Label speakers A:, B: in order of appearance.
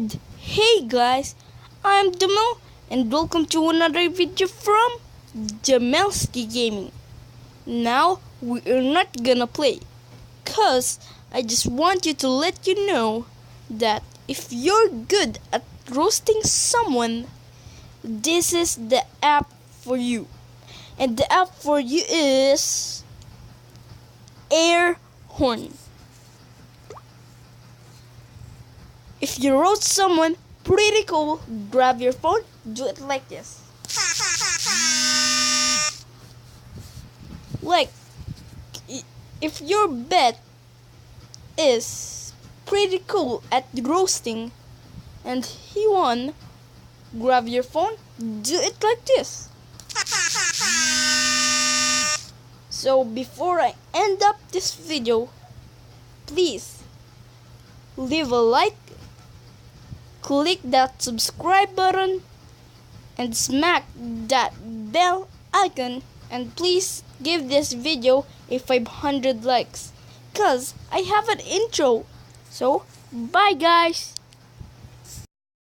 A: And hey guys, I'm Jamel and welcome to another video from Jamelski Gaming. Now we're not gonna play, cause I just want you to let you know that if you're good at roasting someone, this is the app for you. And the app for you is Airhorn. If you roast someone pretty cool, grab your phone, do it like this. Like, if your bet is pretty cool at roasting and he won, grab your phone, do it like this. So before I end up this video, please leave a like, click that subscribe button, and smack that bell icon, and please give this video a 500 likes, cause I have an intro. So bye guys.